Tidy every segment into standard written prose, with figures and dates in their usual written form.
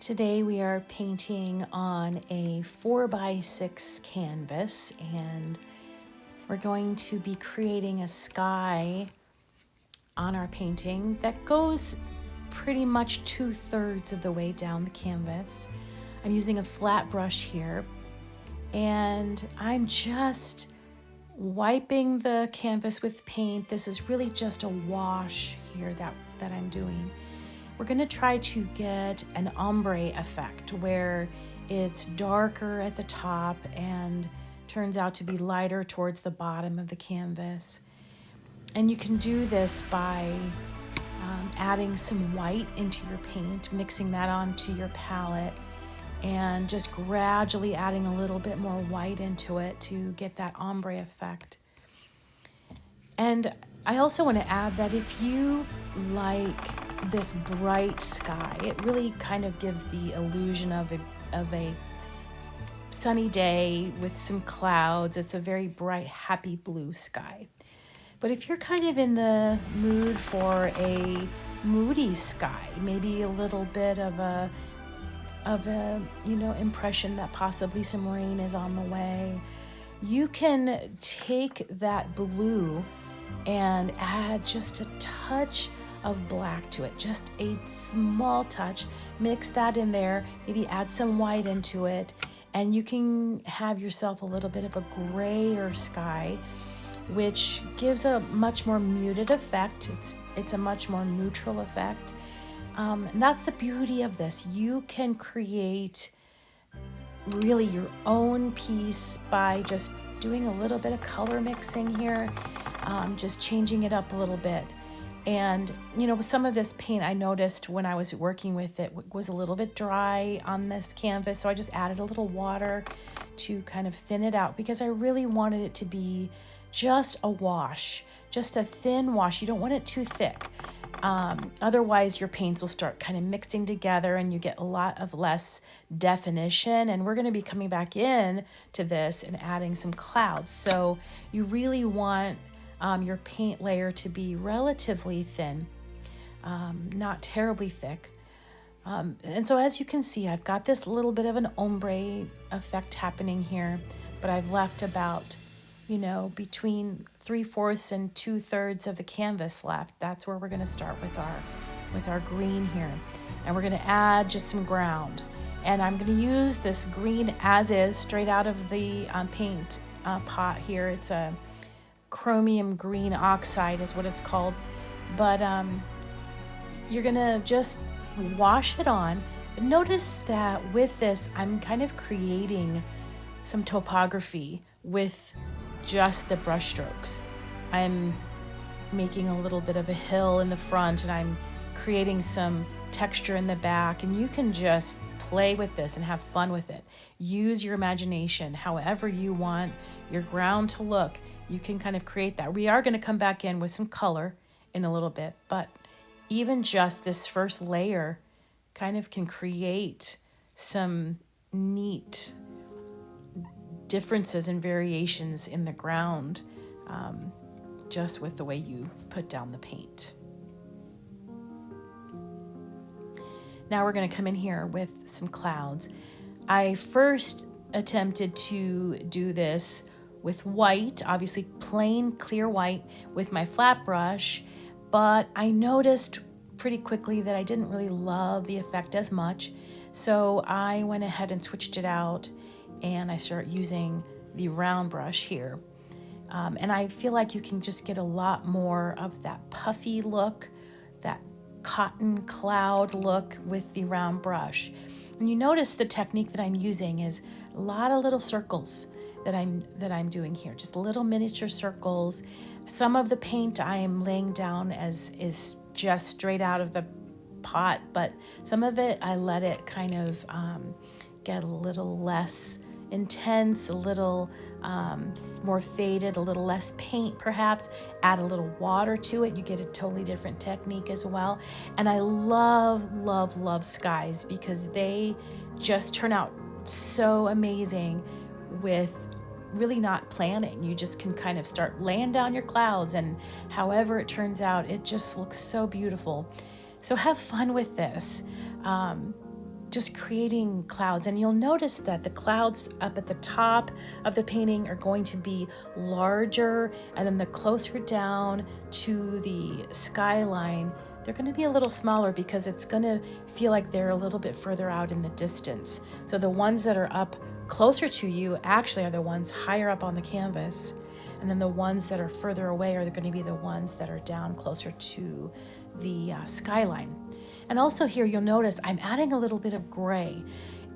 Today we are painting on a 4x6 canvas, and we're going to be creating a sky on our painting that goes pretty much 2/3 of the way down the canvas. I'm using a flat brush here, and I'm just wiping the canvas with paint. This is really just a wash here that I'm doing. We're going to try to get an ombre effect where it's darker at the top and turns out to be lighter towards the bottom of the canvas. And you can do this by adding some white into your paint, mixing that onto your palette, and just gradually adding a little bit more white into it to get that ombre effect. And I also want to add that if you like this bright sky, it really kind of gives the illusion of a sunny day with some clouds. It's a very bright, happy blue sky. But if you're kind of in the mood for a moody sky, maybe a little bit of a impression that possibly some rain is on the way, you can take that blue and add just a touch of black to it, just a small touch. Mix that in there, maybe add some white into it, and you can have yourself a little bit of a grayer sky, which gives a much more muted effect. It's a much more neutral effect. And that's the beauty of this. You can create really your own piece by just doing a little bit of color mixing here, just changing it up a little bit. And, some of this paint I noticed when I was working with it was a little bit dry on this canvas. So I just added a little water to kind of thin it out because I really wanted it to be just a wash, just a thin wash. You don't want it too thick. Otherwise, your paints will start kind of mixing together and you get a lot of less definition. And we're going to be coming back in to this and adding some clouds. So you really want your paint layer to be relatively thin, not terribly thick. And so as you can see, I've got this little bit of an ombre effect happening here, but I've left about, between 3/4 and 2/3 of the canvas left. That's where we're going to start with our green here. And we're going to add just some ground. And I'm going to use this green as is, straight out of the paint pot here. It's a chromium green oxide is what it's called. But you're going to just wash it on. But notice that with this, I'm kind of creating some topography with just the brush strokes. I'm making a little bit of a hill in the front, and I'm creating some texture in the back, and you can just play with this and have fun with it. Use your imagination however you want your ground to look. You can kind of create that. We are going to come back in with some color in a little bit, but even just this first layer kind of can create some neat differences and variations in the ground, just with the way you put down the paint. Now we're going to come in here with some clouds. I first attempted to do this with white, obviously plain clear white with my flat brush, but I noticed pretty quickly that I didn't really love the effect as much. So I went ahead and switched it out, and I started using the round brush here. And I feel like you can just get a lot more of that puffy look, that cotton cloud look with the round brush. And you notice the technique that I'm using is a lot of little circles that I'm doing here, just little miniature circles. Some of the paint I am laying down is just straight out of the pot, but some of it I let it kind of get a little less intense, a little more faded, a little less paint perhaps. Add a little water to it, you get a totally different technique as well. And I love skies because they just turn out so amazing with really not planning. You just can kind of start laying down your clouds, and however it turns out, it just looks so beautiful. So have fun with this. just creating clouds. And you'll notice that the clouds up at the top of the painting are going to be larger, and then the closer down to the skyline, they're going to be a little smaller because it's going to feel like they're a little bit further out in the distance. So the ones that are up closer to you actually are the ones higher up on the canvas, and then the ones that are further away are going to be the ones that are down closer to the skyline. And also here you'll notice I'm adding a little bit of gray.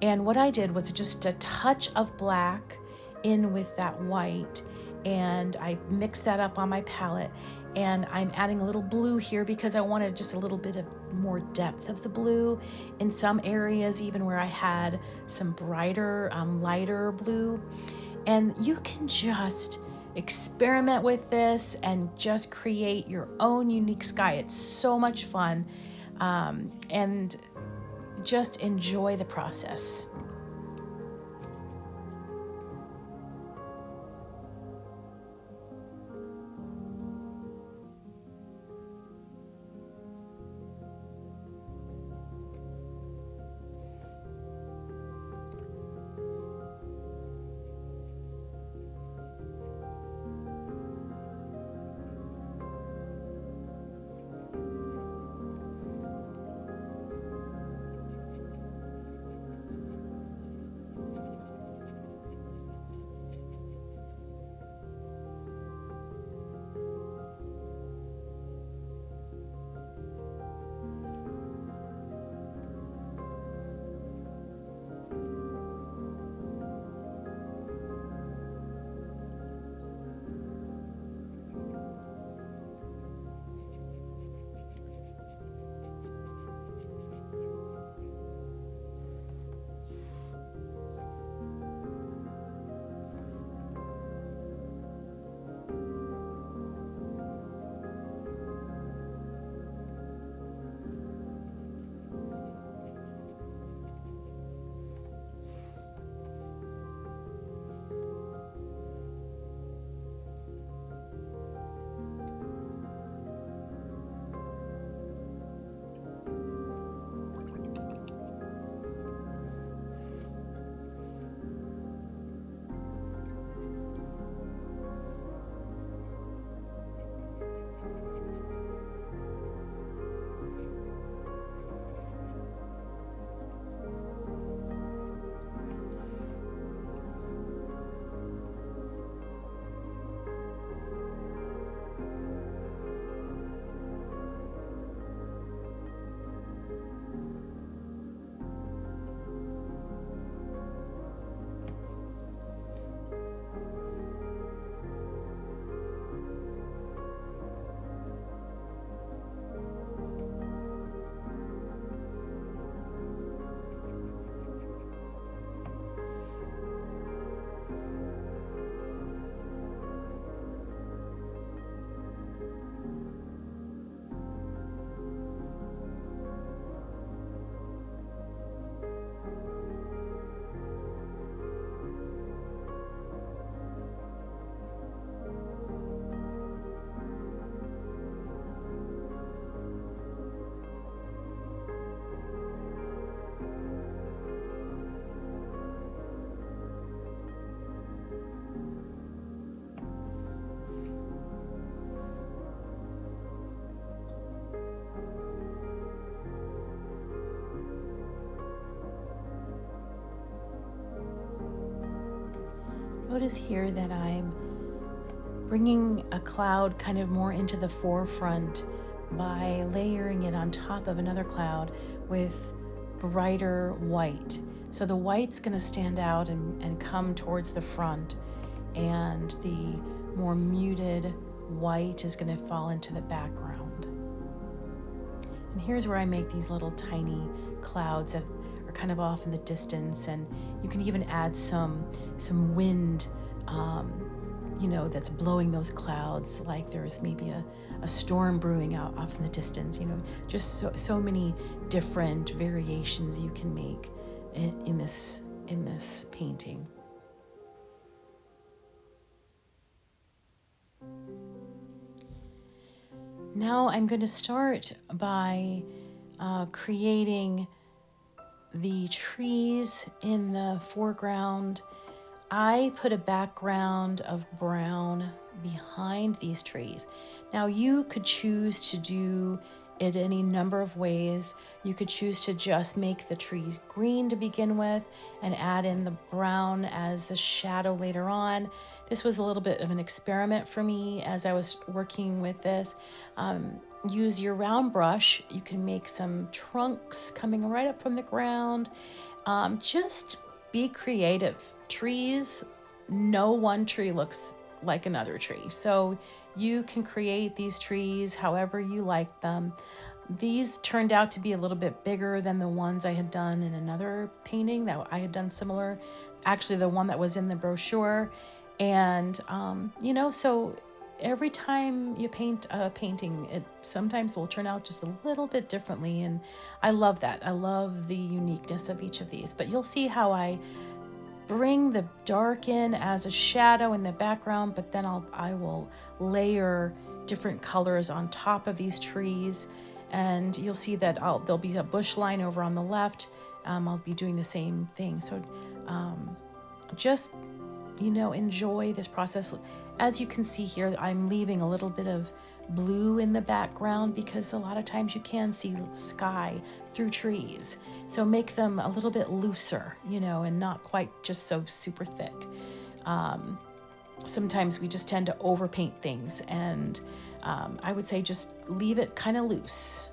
And what I did was just a touch of black in with that white. And I mixed that up on my palette. And I'm adding a little blue here because I wanted just a little bit of more depth of the blue in some areas, even where I had some brighter, lighter blue. And you can just experiment with this and just create your own unique sky. It's so much fun. And just enjoy the process. Notice here that I'm bringing a cloud kind of more into the forefront by layering it on top of another cloud with brighter white. So the white's going to stand out and come towards the front, and the more muted white is going to fall into the background. And here's where I make these little tiny clouds that are kind of off in the distance, and you can even add some wind, that's blowing those clouds, like there's maybe a storm brewing out off in the distance. Just so many different variations you can make in this painting. Now I'm going to start by creating the trees in the foreground, I put a background of brown behind these trees. Now you could choose to do it any number of ways. You could choose to just make the trees green to begin with and add in the brown as the shadow later on. This was a little bit of an experiment for me as I was working with this. Use your round brush. You can make some trunks coming right up from the ground. Just be creative. Trees, no one tree looks like another tree. So you can create these trees however you like them. These turned out to be a little bit bigger than the ones I had done in another painting that I had done similar. Actually, the one that was in the brochure. And, so every time you paint a painting, it sometimes will turn out just a little bit differently. And I love that. I love the uniqueness of each of these. But you'll see how I bring the dark in as a shadow in the background, but then I will layer different colors on top of these trees. And you'll see that there'll be a bush line over on the left. I'll be doing the same thing. So just, enjoy this process. As you can see here, I'm leaving a little bit of blue in the background because a lot of times you can see sky through trees. So make them a little bit looser, and not quite just so super thick. Sometimes we just tend to overpaint things, and I would say just leave it kind of loose.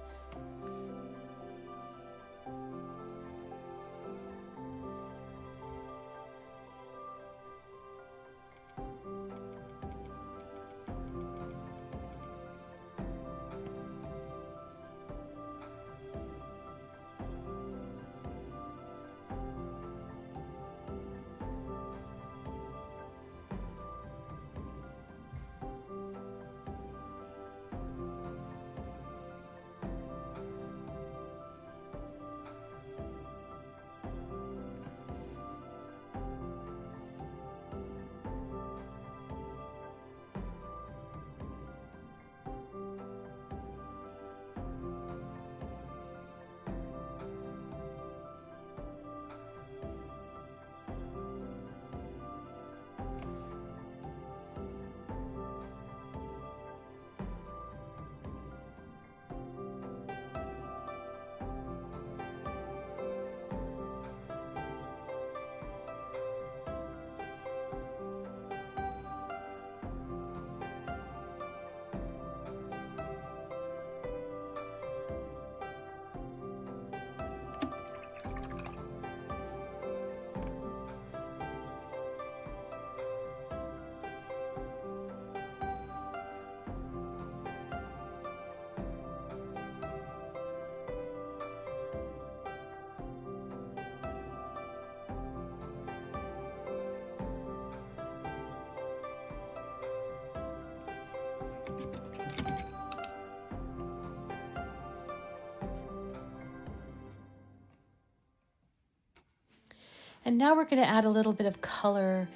And now we're going to add a little bit of color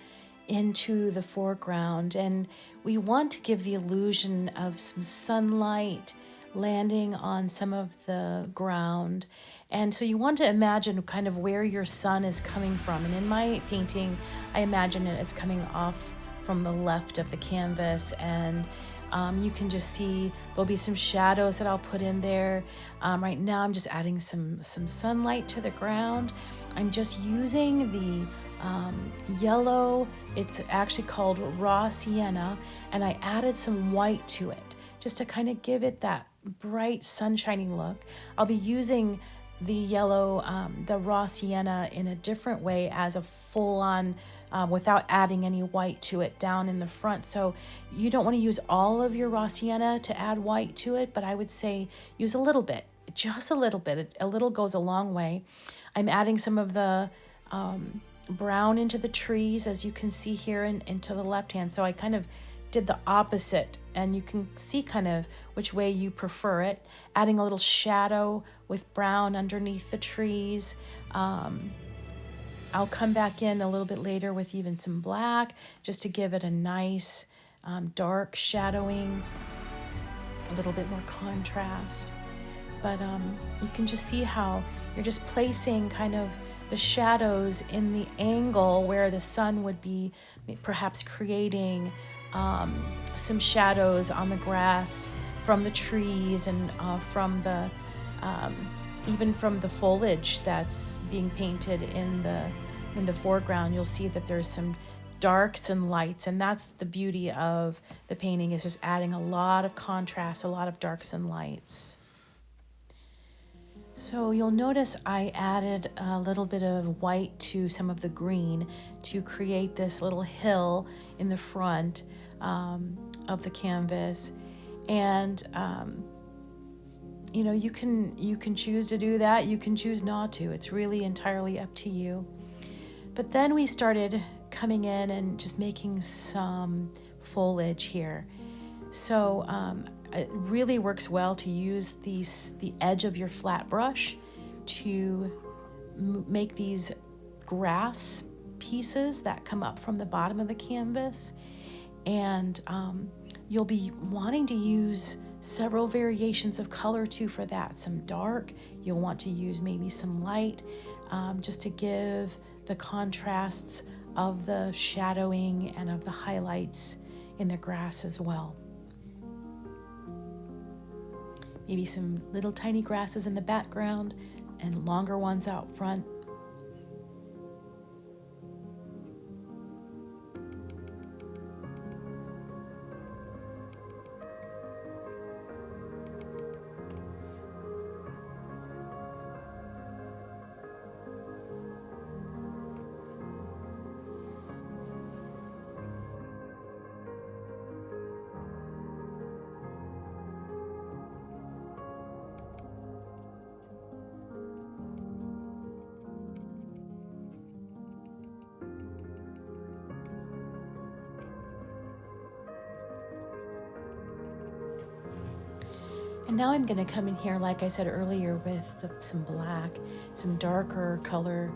into the foreground, and we want to give the illusion of some sunlight landing on some of the ground. And so you want to imagine kind of where your sun is coming from. And in my painting, I imagine it's coming off from the left of the canvas, and you can just see there'll be some shadows that I'll put in there. Right now I'm just adding some sunlight to the ground. I'm just using the yellow, it's actually called raw sienna, and I added some white to it just to kind of give it that bright sunshiny look. I'll be using the yellow, the raw sienna in a different way as a full-on, without adding any white to it down in the front. So you don't want to use all of your raw sienna to add white to it, but I would say use a little bit, just a little bit. A little goes a long way. I'm adding some of the brown into the trees, as you can see here, and into the left hand. So I kind of did the opposite, and you can see kind of which way you prefer it. Adding a little shadow with brown underneath the trees. I'll come back in a little bit later with even some black just to give it a nice dark shadowing, a little bit more contrast. but you can just see how you're just placing kind of the shadows in the angle where the sun would be perhaps creating some shadows on the grass from the trees and from the even from the foliage that's being painted in the foreground. You'll see that there's some darks and lights, and that's the beauty of the painting, is just adding a lot of contrast, a lot of darks and lights. So you'll notice I added a little bit of white to some of the green to create this little hill in the front of the canvas. And you can choose to do that. You can choose not to. It's really entirely up to you. But then we started coming in and just making some foliage here. So it really works well to use the edge of your flat brush to make these grass pieces that come up from the bottom of the canvas. And you'll be wanting to use several variations of color too for that. Some dark, you'll want to use maybe some light, just to give the contrasts of the shadowing and of the highlights in the grass as well. Maybe some little tiny grasses in the background and longer ones out front. And now I'm going to come in here, like I said earlier, with some black, some darker color.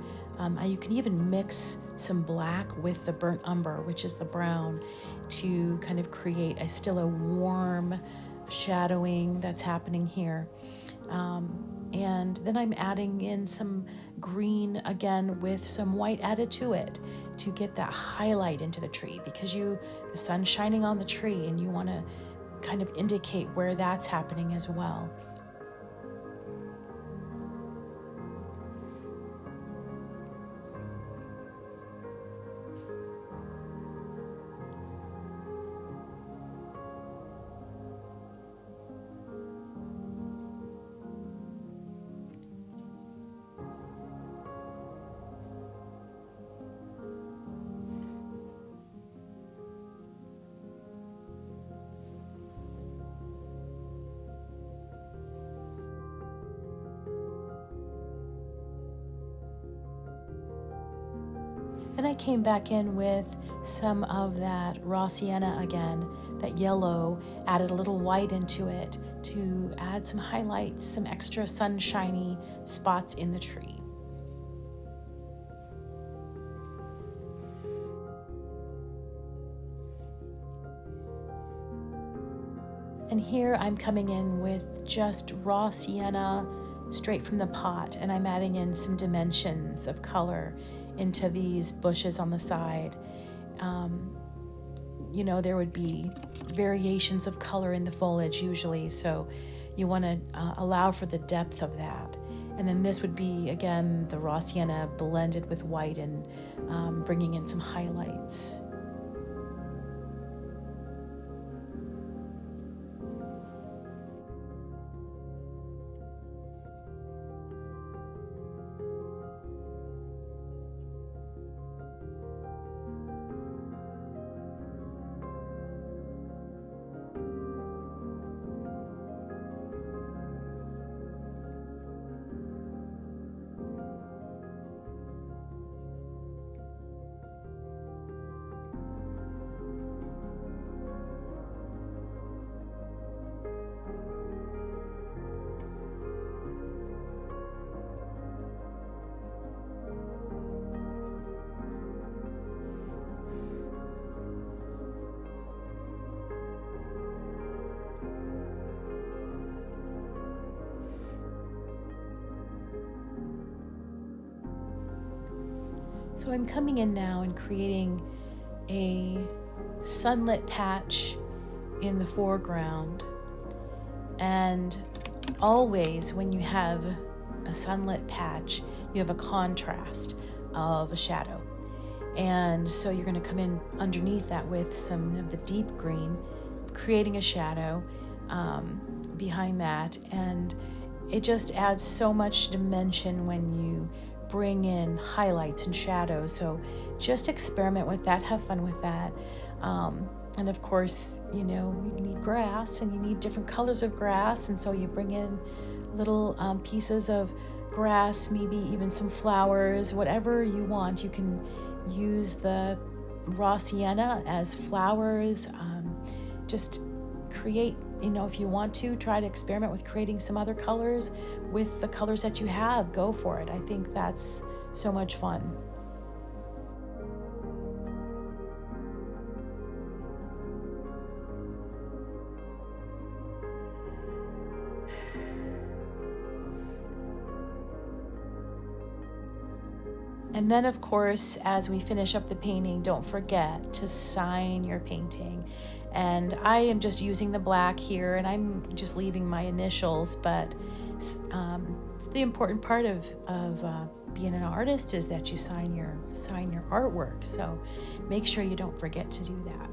You can even mix some black with the burnt umber, which is the brown, to kind of create still a warm shadowing that's happening here. And then I'm adding in some green again with some white added to it to get that highlight into the tree, because the sun's shining on the tree and you want to kind of indicate where that's happening as well. Then I came back in with some of that raw sienna again, that yellow, added a little white into it to add some highlights, some extra sunshiny spots in the tree. And here I'm coming in with just raw sienna straight from the pot, and I'm adding in some dimensions of color into these bushes on the side. There would be variations of color in the foliage usually, so you want to allow for the depth of that. And then this would be, again, the raw sienna blended with white and bringing in some highlights. So I'm coming in now and creating a sunlit patch in the foreground. And always when you have a sunlit patch, you have a contrast of a shadow. And so you're going to come in underneath that with some of the deep green, creating a shadow behind that. And it just adds so much dimension when you bring in highlights and shadows. So just experiment with that, have fun with that. And of course, you need grass and you need different colors of grass. And so you bring in little pieces of grass, maybe even some flowers, whatever you want. You can use the raw sienna as flowers. Just create, if you want to, try to experiment with creating some other colors with the colors that you have. Go for it. I think that's so much fun. And then, of course, as we finish up the painting, don't forget to sign your painting. And I am just using the black here, and I'm just leaving my initials, but the important part of being an artist is that you sign your artwork. So make sure you don't forget to do that.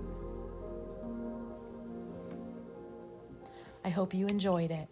I hope you enjoyed it.